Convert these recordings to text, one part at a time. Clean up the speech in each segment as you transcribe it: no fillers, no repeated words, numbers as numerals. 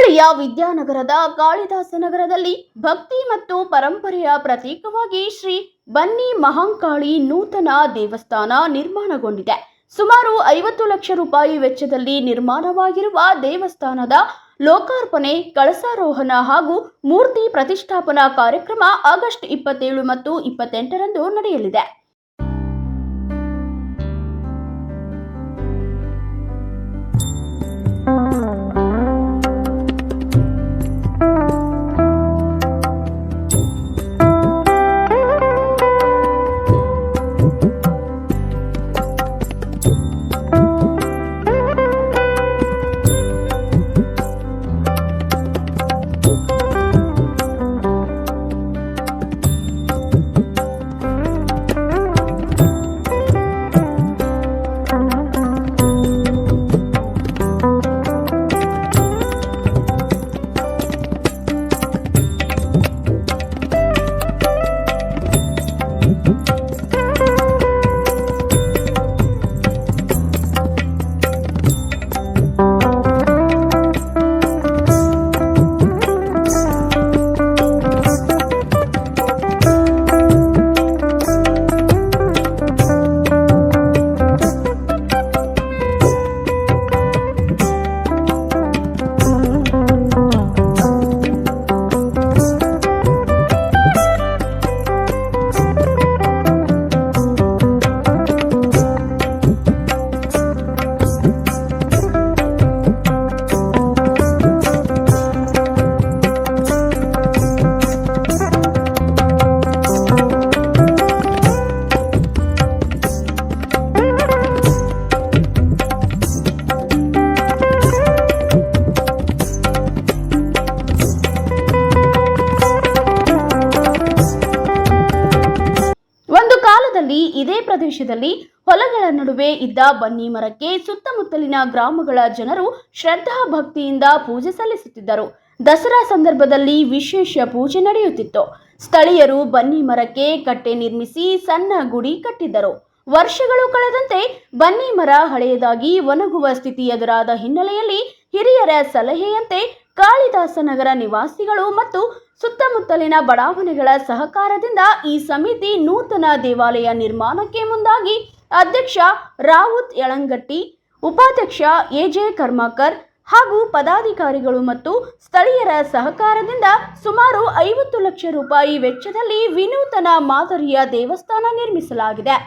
ಜಿಲ್ಲೆಯ ವಿದ್ಯಾನಗರದ ಕಾಳಿದಾಸ ನಗರದಲ್ಲಿ ಭಕ್ತಿ ಮತ್ತು ಪರಂಪರೆಯ ಪ್ರತೀಕವಾಗಿ ಶ್ರೀ ಬನ್ನಿ ಮಹಾಂಕಾಳಿ ನೂತನ ದೇವಸ್ಥಾನ ನಿರ್ಮಾಣಗೊಂಡಿದೆ. ಸುಮಾರು 50 ಲಕ್ಷ ರೂಪಾಯಿ ವೆಚ್ಚದಲ್ಲಿ ನಿರ್ಮಾಣವಾಗಿರುವ ದೇವಸ್ಥಾನದ ಲೋಕಾರ್ಪಣೆ, ಕಳಸಾರೋಹಣ ಹಾಗೂ ಮೂರ್ತಿ ಪ್ರತಿಷ್ಠಾಪನಾ ಕಾರ್ಯಕ್ರಮ ಆಗಸ್ಟ್ 27 ಮತ್ತು 28ರಂದು ನಡೆಯಲಿದೆ. ಇದೇ ಪ್ರದೇಶದಲ್ಲಿ ಹೊಲಗಳ ನಡುವೆ ಇದ್ದ ಬನ್ನಿ ಮರಕ್ಕೆ ಸುತ್ತಮುತ್ತಲಿನ ಗ್ರಾಮಗಳ ಜನರು ಶ್ರದ್ಧಾ ಭಕ್ತಿಯಿಂದ ಪೂಜೆ ಸಲ್ಲಿಸುತ್ತಿದ್ದರು. ದಸರಾ ಸಂದರ್ಭದಲ್ಲಿ ವಿಶೇಷ ಪೂಜೆ ನಡೆಯುತ್ತಿತ್ತು. ಸ್ಥಳೀಯರು ಬನ್ನಿ ಮರಕ್ಕೆ ಕಟ್ಟೆ ನಿರ್ಮಿಸಿ ಸಣ್ಣ ಗುಡಿ ಕಟ್ಟಿದ್ದರು. ವರ್ಷಗಳು ಕಳೆದಂತೆ ಬನ್ನಿ ಮರ ಹಳೆಯದಾಗಿ ಒಣಗುವ ಸ್ಥಿತಿ ಎದುರಾದ ಹಿನ್ನೆಲೆಯಲ್ಲಿ ಹಿರಿಯರ ಸಲಹೆಯಂತೆ ಕಾಳಿದಾಸ ನಗರ ನಿವಾಸಿಗಳು ಮತ್ತು ಸುತ್ತಮುತ್ತಲಿನ ಬಡಾವಣೆಗಳ ಸಹಕಾರದಿಂದ ಈ ಸಮಿತಿ ನೂತನ ದೇವಾಲಯ ನಿರ್ಮಾಣಕ್ಕೆ ಮುಂದಾಗಿ ಅಧ್ಯಕ್ಷ ರಾವುತ್ ಯಳಂಗಟ್ಟಿ, ಉಪಾಧ್ಯಕ್ಷ ಎಜೆ ಕರ್ಮಾಕರ್ ಹಾಗೂ ಪದಾಧಿಕಾರಿಗಳು ಮತ್ತು ಸ್ಥಳೀಯರ ಸಹಕಾರದಿಂದ ಸುಮಾರು 50 ಲಕ್ಷ ರೂಪಾಯಿ ವೆಚ್ಚದಲ್ಲಿ ವಿನೂತನ ಮಾದರಿಯ ದೇವಸ್ಥಾನ ನಿರ್ಮಿಸಲಾಗಿದೆ.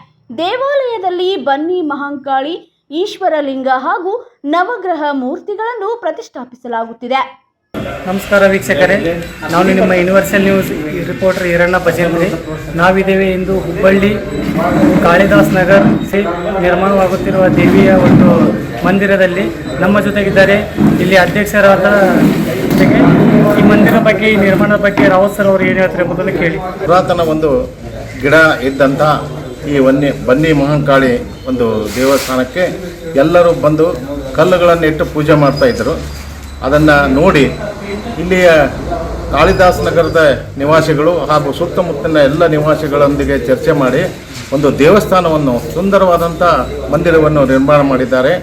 ದೇವಾಲಯದಲ್ಲಿ ಬನ್ನಿ ಮಹಾಂಕಾಳಿ, ಈಶ್ವರಲಿಂಗ ಹಾಗೂ ನವಗ್ರಹ ಮೂರ್ತಿಗಳನ್ನು ಪ್ರತಿಷ್ಠಾಪಿಸಲಾಗುತ್ತಿದೆ. ನಮಸ್ಕಾರ ವೀಕ್ಷಕರೇ, ನಾನು ನಿಮ್ಮ ಯೂನಿವರ್ಸಲ್ ನ್ಯೂಸ್ ರಿಪೋರ್ಟರ್ ಈರಣ್ಣ ಬಜೇಂದ್ರಿ. ನಾವಿದ್ದೇವೆ ಇಂದು ಹುಬ್ಬಳ್ಳಿ ಕಾಳಿದಾಸ್ ನಗರ್ ನಿರ್ಮಾಣವಾಗುತ್ತಿರುವ ದೇವಿಯ ಒಂದು ಮಂದಿರದಲ್ಲಿ. ನಮ್ಮ ಜೊತೆಗಿದ್ದಾರೆ ಇಲ್ಲಿ ಅಧ್ಯಕ್ಷರಾದ ಜೊತೆಗೆ ಈ ಮಂದಿರ ಬಗ್ಗೆ, ಈ ನಿರ್ಮಾಣದ ಬಗ್ಗೆ ರಾವತ್ ಸರ್ ಅವರು ಏನು ಹೇಳ್ತಾರೆ ಮೊದಲು ಕೇಳಿ. ಪುರಾತನ ಒಂದು ಗಿಡ ಇದ್ದಂಥ ಈ ಬನ್ನಿ ಮಹಾಂಕಾಳಿ ಒಂದು ದೇವಸ್ಥಾನಕ್ಕೆ ಎಲ್ಲರೂ ಬಂದು ಕಲ್ಲುಗಳನ್ನು ಇಟ್ಟು ಪೂಜೆ ಮಾಡ್ತಾಯಿದ್ರು. ಅದನ್ನು ನೋಡಿ ಇಲ್ಲಿಯ ಕಾಳಿದಾಸ ನಗರದ ನಿವಾಸಿಗಳು ಹಾಗೂ ಸುತ್ತಮುತ್ತಲಿನ ಎಲ್ಲ ನಿವಾಸಿಗಳೊಂದಿಗೆ ಚರ್ಚೆ ಮಾಡಿ ಒಂದು ದೇವಸ್ಥಾನವನ್ನು, ಸುಂದರವಾದಂಥ ಮಂದಿರವನ್ನು ನಿರ್ಮಾಣ ಮಾಡಿದ್ದಾರೆ.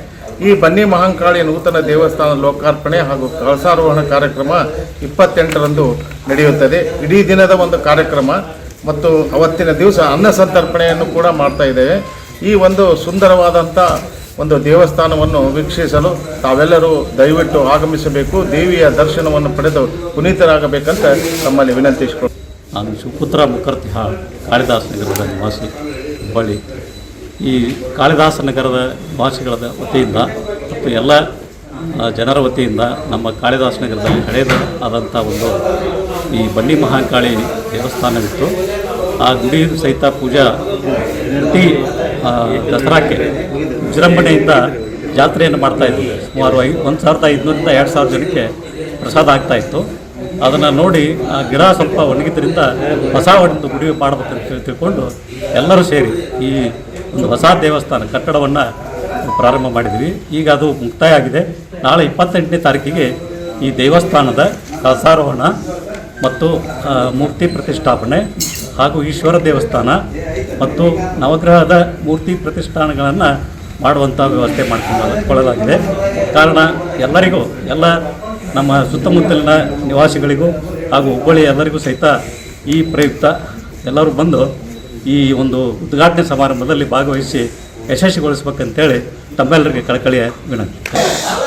ಈ ಬನ್ನಿ ಮಹಾಂಕಾಳಿ ನೂತನ ದೇವಸ್ಥಾನ ಲೋಕಾರ್ಪಣೆ ಹಾಗೂ ಕಳಸಾರೋಹಣ ಕಾರ್ಯಕ್ರಮ 28ರಂದು ನಡೆಯುತ್ತದೆ. ಇಡೀ ದಿನದ ಒಂದು ಕಾರ್ಯಕ್ರಮ ಮತ್ತು ಅವತ್ತಿನ ದಿವಸ ಅನ್ನ ಸಂತರ್ಪಣೆಯನ್ನು ಕೂಡ ಮಾಡ್ತಾ ಇದ್ದೇವೆ. ಈ ಒಂದು ಸುಂದರವಾದಂಥ ಒಂದು ದೇವಸ್ಥಾನವನ್ನು ವೀಕ್ಷಿಸಲು ತಾವೆಲ್ಲರೂ ದಯವಿಟ್ಟು ಆಗಮಿಸಬೇಕು. ದೇವಿಯ ದರ್ಶನವನ್ನು ಪಡೆದು ಪುನೀತರಾಗಬೇಕಂತ ತಮ್ಮಲ್ಲಿ ವಿನಂತಿಸಿಕೊಂಡು, ನಾನು ಶಿವಪುತ್ರ ಮುಖರ್ತಿಹಾಳ್, ಕಾಳಿದಾಸ ನಗರದ ನಿವಾಸಿ ಹುಬ್ಬಳ್ಳಿ. ಈ ಕಾಳಿದಾಸ ನಗರದ ನಿವಾಸಿಗಳ ವತಿಯಿಂದ ಮತ್ತು ಎಲ್ಲ ಜನರ ವತಿಯಿಂದ ನಮ್ಮ ಕಾಳಿದಾಸ ನಗರದಲ್ಲಿ ಹಳೆಯದಾದಂಥ ಒಂದು ಈ ಬನ್ನಿ ಮಹಾಂಕಾಳಿ ದೇವಸ್ಥಾನವಿತ್ತು. ಆ ಗುಡಿ ಸಹಿತ ಪೂಜಾ ಪ್ರತಿ ದಸರಾಕ್ಕೆ ವಿಜೃಂಭಣೆಯಿಂದ ಜಾತ್ರೆಯನ್ನು ಮಾಡ್ತಾಯಿದ್ವಿ. ಸುಮಾರು 1500ರಿಂದ 2000 ಜನಕ್ಕೆ ಪ್ರಸಾದ ಆಗ್ತಾಯಿತ್ತು. ಅದನ್ನು ನೋಡಿ ಆ ಗಿಡ ಸ್ವಲ್ಪ ಒಣಗಿದ್ದರಿಂದ ಹೊಸ ಒಂದು ಗುಡಿ ಮಾಡಬೇಕಂತ ತಿಳ್ಕೊಂಡು ಎಲ್ಲರೂ ಸೇರಿ ಈ ಒಂದು ಹೊಸ ದೇವಸ್ಥಾನ ಕಟ್ಟಡವನ್ನು ಪ್ರಾರಂಭ ಮಾಡಿದ್ವಿ. ಈಗ ಅದು ಮುಕ್ತಾಯ ಆಗಿದೆ. ನಾಳೆ 28ನೇ ತಾರೀಕಿಗೆ ಈ ದೇವಸ್ಥಾನದ ಕಳಸಾರೋಹಣ ಮತ್ತು ಮೂರ್ತಿ ಪ್ರತಿಷ್ಠಾಪನೆ ಹಾಗೂ ಈಶ್ವರ ದೇವಸ್ಥಾನ ಮತ್ತು ನವಗ್ರಹದ ಮೂರ್ತಿ ಪ್ರತಿಷ್ಠಾನಗಳನ್ನು ಮಾಡುವಂಥ ವ್ಯವಸ್ಥೆ ಮಾಡಿಕೊಳ್ಳಲಾಗಿದೆ. ಕಾರಣ ಎಲ್ಲರಿಗೂ ಎಲ್ಲ ನಮ್ಮ ಸುತ್ತಮುತ್ತಲಿನ ನಿವಾಸಿಗಳಿಗೂ ಹಾಗೂ ಹುಬ್ಬಳ್ಳಿ ಎಲ್ಲರಿಗೂ ಸಹಿತ ಈ ಪ್ರಯುಕ್ತ ಎಲ್ಲರೂ ಬಂದು ಈ ಒಂದು ಉದ್ಘಾಟನೆ ಸಮಾರಂಭದಲ್ಲಿ ಭಾಗವಹಿಸಿ ಯಶಸ್ವಿಗೊಳಿಸಬೇಕಂತೇಳಿ ತಮ್ಮೆಲ್ಲರಿಗೆ ಕಳಕಳಿಯ ವಿನಂತಿ.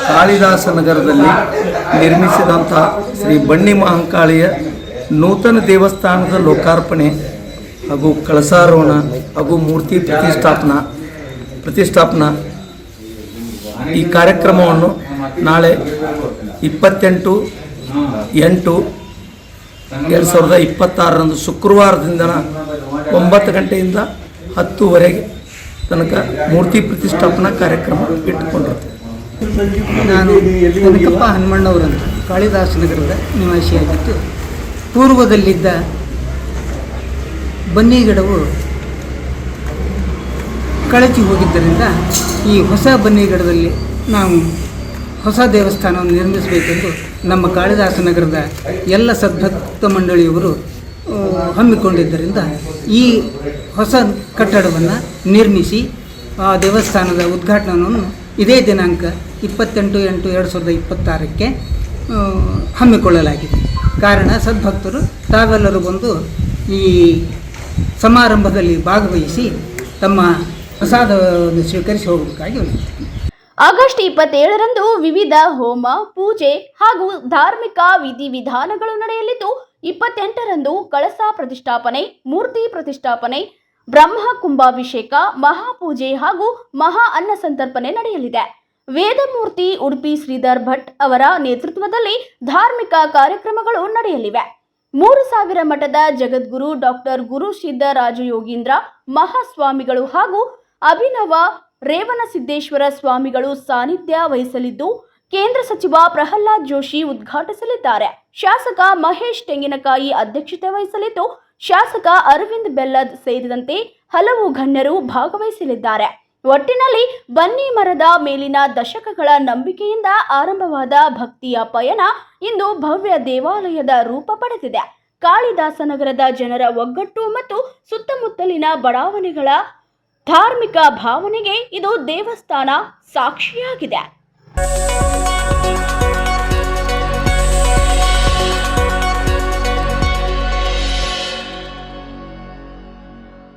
ಕಾಳಿದಾಸ ನಗರದಲ್ಲಿ ನಿರ್ಮಿಸಿದಂಥ ಶ್ರೀ ಬನ್ನಿ ಮಹಾಕಾಳಿಯ ನೂತನ ದೇವಸ್ಥಾನದ ಲೋಕಾರ್ಪಣೆ ಹಾಗೂ ಕಳಸಾರೋಹಣ ಹಾಗೂ ಮೂರ್ತಿ ಪ್ರತಿಷ್ಠಾಪನಾ ಈ ಕಾರ್ಯಕ್ರಮವನ್ನು ನಾಳೆ 28/8/2026 ಶುಕ್ರವಾರದಿಂದ 9 ಗಂಟೆಯಿಂದ 10ವರೆಗೆ ತನಕ ಮೂರ್ತಿ ಪ್ರತಿಷ್ಠಾಪನಾ ಕಾರ್ಯಕ್ರಮ ಇಟ್ಟುಕೊಂಡಿರುತ್ತೆ. ನಾನು ಕನಕಪ್ಪ ಹನುಮಣ್ಣವರಂತ ಕಾಳಿದಾಸ ನಗರದ ನಿವಾಸಿಯಾಗಿದ್ದು, ಪೂರ್ವದಲ್ಲಿದ್ದ ಬನ್ನಿ ಗಿಡವು ಕಳಚಿ ಹೋಗಿದ್ದರಿಂದ ಈ ಹೊಸ ಬನ್ನಿ ಗಿಡದಲ್ಲಿ ನಾವು ಹೊಸ ದೇವಸ್ಥಾನವನ್ನು ನಿರ್ಮಿಸಬೇಕೆಂದು ನಮ್ಮ ಕಾಳಿದಾಸ ನಗರದ ಎಲ್ಲ ಸದ್ಭಕ್ತ ಮಂಡಳಿಯವರು ಹಮ್ಮಿಕೊಂಡಿದ್ದರಿಂದ ಈ ಹೊಸ ಕಟ್ಟಡವನ್ನು ನಿರ್ಮಿಸಿ ಆ ದೇವಸ್ಥಾನದ ಉದ್ಘಾಟನೆಯನ್ನು ಇದೇ ದಿನಾಂಕ 28/8/2026 ಹಮ್ಮಿಕೊಳ್ಳಲಾಗಿದೆ. ಕಾರಣ ಸದ್ಭಕ್ತರು ತಾವೆಲ್ಲರೂ ಬಂದು ಈ ಸಮಾರಂಭದಲ್ಲಿ ಭಾಗವಹಿಸಿ ತಮ್ಮ ಪ್ರಸಾದವನ್ನು ಸ್ವೀಕರಿಸಿ ಹೋಗಬೇಕಾಗಿ ವಿನಂತಿ. ಆಗಸ್ಟ್ 27ರಂದು ವಿವಿಧ ಹೋಮ, ಪೂಜೆ ಹಾಗೂ ಧಾರ್ಮಿಕ ವಿಧಿವಿಧಾನಗಳು ನಡೆಯಲಿದ್ದು, 28ರಂದು ಕಳಸ ಪ್ರತಿಷ್ಠಾಪನೆ, ಮೂರ್ತಿ ಪ್ರತಿಷ್ಠಾಪನೆ, ಬ್ರಹ್ಮ ಕುಂಭಾಭಿಷೇಕ, ಮಹಾಪೂಜೆ ಹಾಗೂ ಮಹಾ ಅನ್ನ ಸಂತರ್ಪಣೆ ನಡೆಯಲಿದೆ. ವೇದಮೂರ್ತಿ ಉಡುಪಿ ಶ್ರೀಧರ್ ಭಟ್ ಅವರ ನೇತೃತ್ವದಲ್ಲಿ ಧಾರ್ಮಿಕ ಕಾರ್ಯಕ್ರಮಗಳು ನಡೆಯಲಿವೆ. 3000 ಮಠದ ಜಗದ್ಗುರು ಡಾಕ್ಟರ್ ಗುರು ಸಿದ್ಧ ರಾಜಯೋಗೀಂದ್ರ ಮಹಾಸ್ವಾಮಿಗಳು ಹಾಗೂ ಅಭಿನವ ರೇವಣಸಿದ್ದೇಶ್ವರ ಸ್ವಾಮಿಗಳು ಸಾನ್ನಿಧ್ಯ ವಹಿಸಲಿದ್ದು, ಕೇಂದ್ರ ಸಚಿವ ಪ್ರಹ್ಲಾದ್ ಜೋಶಿ ಉದ್ಘಾಟಿಸಲಿದ್ದಾರೆ. ಶಾಸಕ ಮಹೇಶ್ ತೆಂಗಿನಕಾಯಿ ಅಧ್ಯಕ್ಷತೆ ವಹಿಸಲಿದ್ದು, ಶಾಸಕ ಅರವಿಂದ್ ಬೆಲ್ಲದ್ ಸೇರಿದಂತೆ ಹಲವು ಗಣ್ಯರು ಭಾಗವಹಿಸಲಿದ್ದಾರೆ. ಒಟ್ಟಿನಲ್ಲಿ ಬನ್ನಿ ಮರದ ಮೇಲಿನ ದಶಕಗಳ ನಂಬಿಕೆಯಿಂದ ಆರಂಭವಾದ ಭಕ್ತಿಯ ಪಯಣ ಇಂದು ಭವ್ಯ ದೇವಾಲಯದ ರೂಪ ಪಡೆದಿದೆ. ಕಾಳಿದಾಸ ನಗರದ ಜನರ ಒಗ್ಗಟ್ಟು ಮತ್ತು ಸುತ್ತಮುತ್ತಲಿನ ಬಡಾವಣೆಗಳ ಧಾರ್ಮಿಕ ಭಾವನೆಗೆ ಇದು ದೇವಸ್ಥಾನ ಸಾಕ್ಷಿಯಾಗಿದೆ.